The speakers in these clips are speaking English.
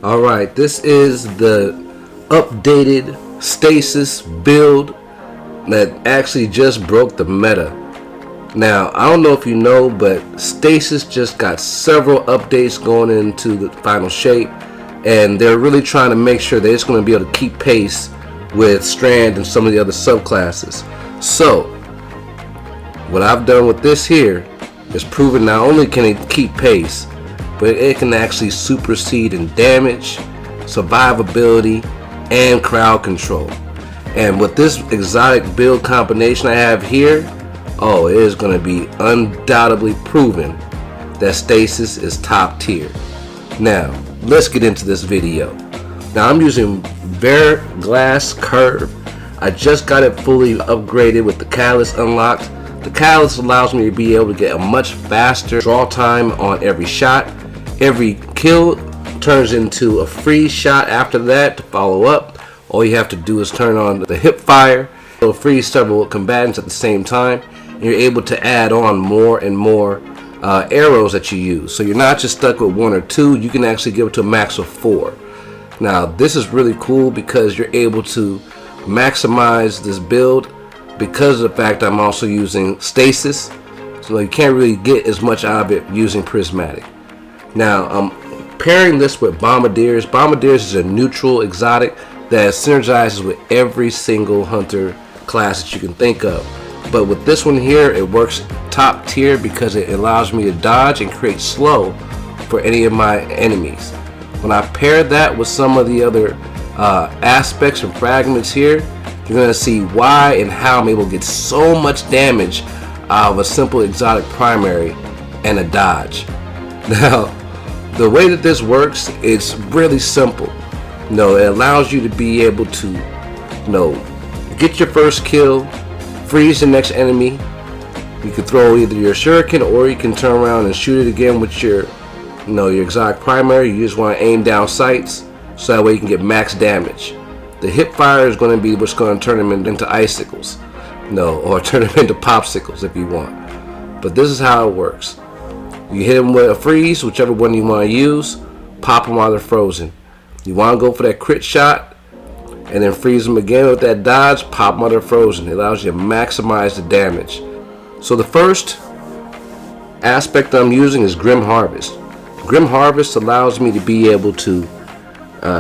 Alright, this is the updated Stasis build that actually just broke the meta. Now, I don't know if you know, but Stasis just got several updates going into the final shape, and they're really trying to make sure that it's going to be able to keep pace with Strand and some of the other subclasses. So, what I've done with this here is proven not only can it keep pace, but it can actually supersede in damage, survivability, and crowd control. And with this exotic build combination I have here, oh, it is going to be undoubtedly proven that Stasis is top tier. Now, let's get into this video. Now, I'm using Bare Glass Curve. I just got it fully upgraded with the Catalyst unlocked. The Catalyst allows me to be able to get a much faster draw time on every shot. Every kill turns into a free shot after that to follow up. All you have to do is turn on the hip fire. It'll freeze several combatants at the same time. And you're able to add on more and more arrows that you use. So you're not just stuck with one or two. You can actually give it to a max of 4. Now, this is really cool because you're able to maximize this build because of the fact I'm also using Stasis. So you can't really get as much out of it using Prismatic. Now, I'm pairing this with Bombardiers. Bombardiers is a neutral exotic that synergizes with every single hunter class that you can think of. But with this one here, it works top tier because it allows me to dodge and create slow for any of my enemies. When I pair that with some of the other aspects and fragments here, you're going to see why and how I'm able to get so much damage out of a simple exotic primary and a dodge. Now, the way that this works, it's really simple. It allows you to be able to, get your first kill, freeze the next enemy. You can throw either your shuriken or you can turn around and shoot it again with your, your exotic primary. You just want to aim down sights so that way you can get max damage. The hip fire is going to be what's going to turn them into icicles, or turn them into popsicles if you want. But this is how it works. You hit them with a freeze, whichever one you want to use, pop them while they're frozen. You want to go for that crit shot, and then freeze them again with that dodge, pop them while they're frozen. It allows you to maximize the damage. So the first aspect I'm using is Grim Harvest. Grim Harvest allows me to be able to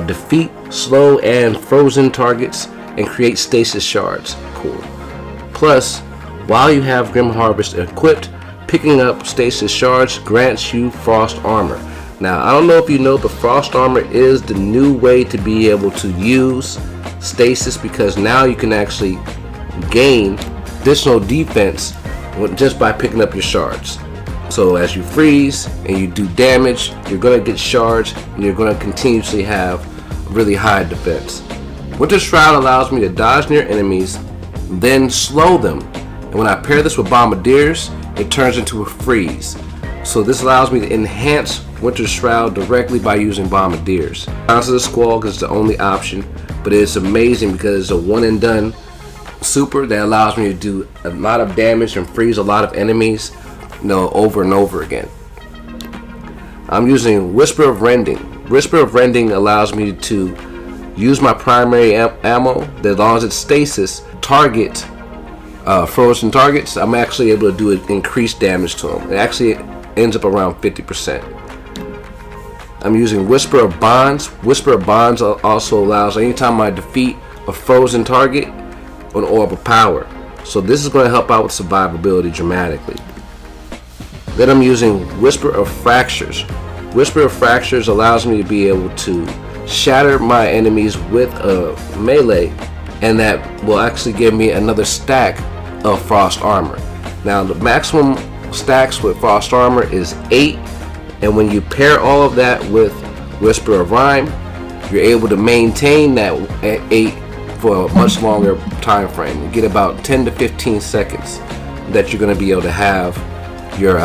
defeat slow and frozen targets and create stasis shards. Cool. Plus, while you have Grim Harvest equipped, picking up stasis shards grants you frost armor. Now, I don't know if you know, but frost armor is the new way to be able to use stasis because now you can actually gain additional defense just by picking up your shards. So as you freeze and you do damage, you're going to get shards and you're going to continuously have really high defense. Winter Shroud allows me to dodge near enemies, then slow them. And when I pair this with Bombardiers, it turns into a freeze. So this allows me to enhance Winter Shroud directly by using Bombardiers. Bounce of the Squall is the only option, but it's amazing because it's a one and done super that allows me to do a lot of damage and freeze a lot of enemies, over and over again. I'm using Whisper of Rending. Whisper of Rending allows me to use my primary ammo that, as long as it's stasis, target frozen targets. I'm actually able to do increased damage to them. It actually ends up around 50%. I'm using Whisper of Bonds. Whisper of Bonds also allows anytime I defeat a frozen target an orb of power. So this is going to help out with survivability dramatically. Then I'm using Whisper of Fractures. Whisper of Fractures allows me to be able to shatter my enemies with a melee, and that will actually give me another stack of frost armor. Now the maximum stacks with frost armor is 8, and when you pair all of that with Whisper of Rime, you're able to maintain that 8 for a much longer time frame. You get about 10 to 15 seconds that you're going to be able to have your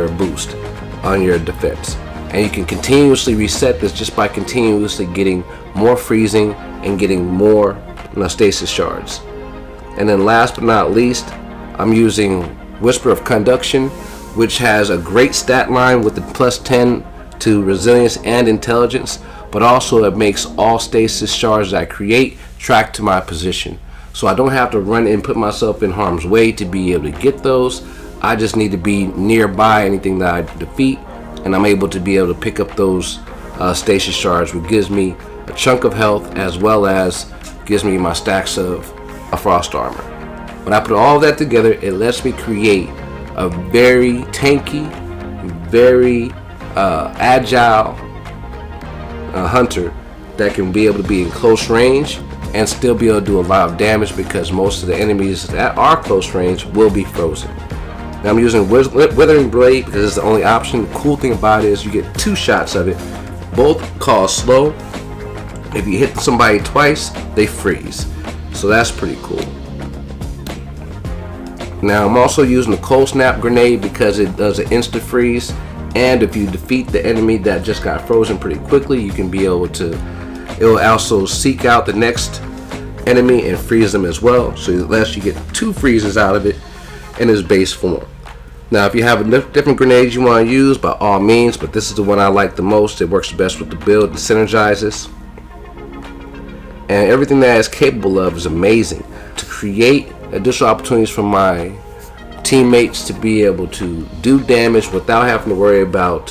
boost on your defense, and you can continuously reset this just by continuously getting more freezing and getting more stasis shards. And then last but not least, I'm using Whisper of Conduction, which has a great stat line with the plus 10 to resilience and intelligence, but also it makes all stasis shards that I create track to my position. So I don't have to run and put myself in harm's way to be able to get those. I just need to be nearby anything that I defeat, and I'm able to be able to pick up those stasis shards, which gives me a chunk of health as well as gives me my stacks of a frost armor. When I put all that together, it lets me create a very tanky, very agile hunter that can be able to be in close range and still be able to do a lot of damage, because most of the enemies that are close range will be frozen. Now I'm using Withering Blade because it's the only option. The cool thing about it is you get 2 shots of it. Both cause slow. If you hit somebody twice, they freeze. So that's pretty cool. Now I'm also using the Cold Snap Grenade because it does an insta freeze, and if you defeat the enemy that just got frozen pretty quickly, you can be able to, it will also seek out the next enemy and freeze them as well. So it lets you get 2 freezes out of it in its base form. Now if you have different grenades you want to use, by all means, but this is the one I like the most. It works best with the build. It synergizes, and everything that it's capable of is amazing. To create additional opportunities for my teammates to be able to do damage without having to worry about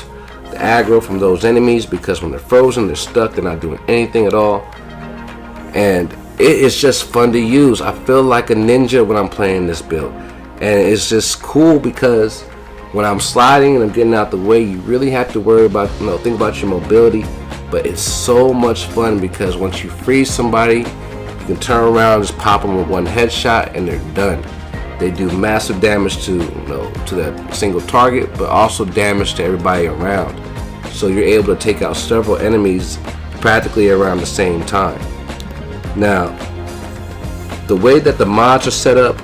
the aggro from those enemies, because when they're frozen, they're stuck, they're not doing anything at all, and it is just fun to use. I feel like a ninja when I'm playing this build, and it's just cool because when I'm sliding and I'm getting out the way, you really have to worry about, think about your mobility, but it's so much fun because once you freeze somebody, you can turn around and just pop them with one headshot and they're done. They do massive damage to that single target, but also damage to everybody around. So you're able to take out several enemies practically around the same time. Now, the way that the mods are set up,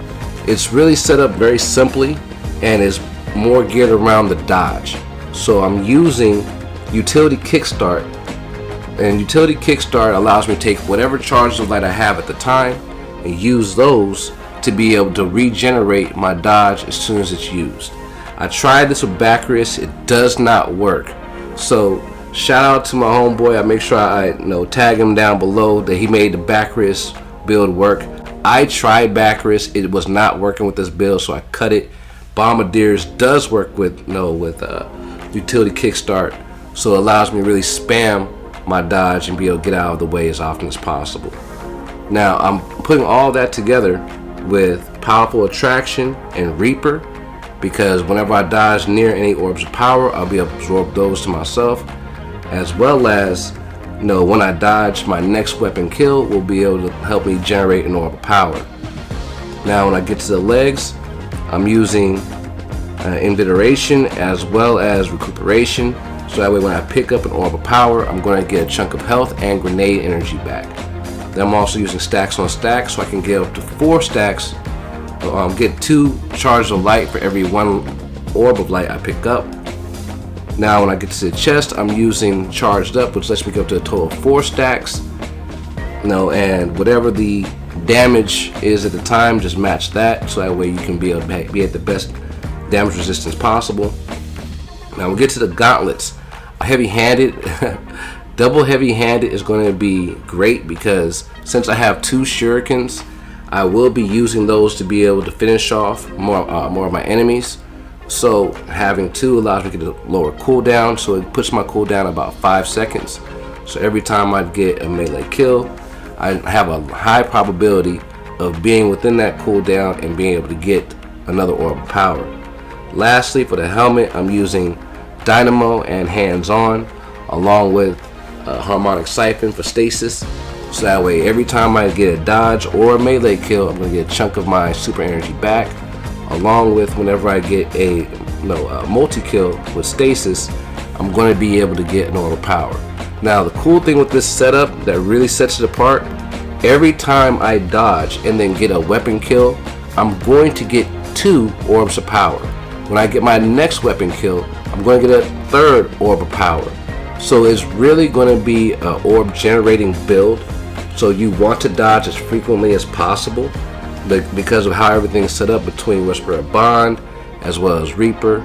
it's really set up very simply and is more geared around the dodge. So I'm using Utility Kickstart, and Utility Kickstart allows me to take whatever charges of light I have at the time and use those to be able to regenerate my dodge as soon as it's used. I tried this with Bacchus, it does not work. So shout out to my homeboy. I make sure I tag him down below that he made the Bacchus build work. I tried Bacchus, it was not working with this build, so I cut it. Bombardiers does work with Utility Kickstart, so it allows me to really spam my dodge and be able to get out of the way as often as possible. Now I'm putting all that together with Powerful Attraction and Reaper, because whenever I dodge near any orbs of power, I'll be able to absorb those to myself, as well as when I dodge, my next weapon kill will be able to help me generate an orb of power. Now when I get to the legs, I'm using Regeneration as well as Recuperation, so that way when I pick up an orb of power, I'm going to get a chunk of health and grenade energy back. Then I'm also using stacks on stacks, so I can get up to 4 stacks, get 2 charges of light for every 1 orb of light I pick up. Now when I get to the chest, I'm using Charged Up, which lets me go up to a total of 4 stacks. And whatever the damage is at the time, just match that, so that way you can be able to be at the best damage resistance possible. Now we'll get to the gauntlets. Heavy-handed, double heavy-handed is going to be great, because since I have 2 shurikens, I will be using those to be able to finish off more of my enemies. So having 2 allows me to get a lower cooldown, so it puts my cooldown about 5 seconds. So every time I get a melee kill, I have a high probability of being within that cooldown and being able to get another orb of power. Lastly, for the helmet, I'm using Dynamo and Hands On, along with Harmonic Siphon for Stasis. So that way every time I get a dodge or a melee kill, I'm going to get a chunk of my super energy back, along with whenever I get a multi-kill with Stasis, I'm going to be able to get an orb of power. Now the cool thing with this setup that really sets it apart, every time I dodge and then get a weapon kill, I'm going to get 2 orbs of power. When I get my next weapon kill, I'm going to get a 3rd orb of power. So it's really going to be an orb generating build. So you want to dodge as frequently as possible, because of how everything is set up between Whisperer Bond as well as Reaper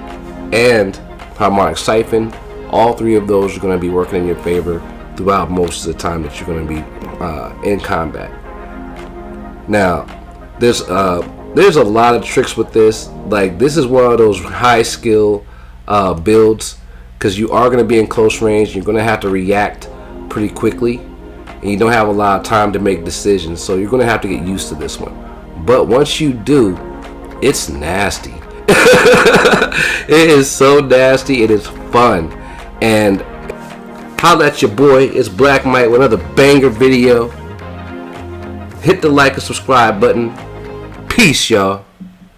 and Harmonic Siphon. all three of those are going to be working in your favor throughout most of the time that you're going to be in combat. Now, there's a lot of tricks with this. Like, this is one of those high skill builds, because you are going to be in close range. You're going to have to react pretty quickly, and you don't have a lot of time to make decisions, so you're going to have to get used to this one. But once you do, it's nasty. It is so nasty. It is fun. And holla at your boy. It's Black Mike with another banger video. Hit the like and subscribe button. Peace, y'all.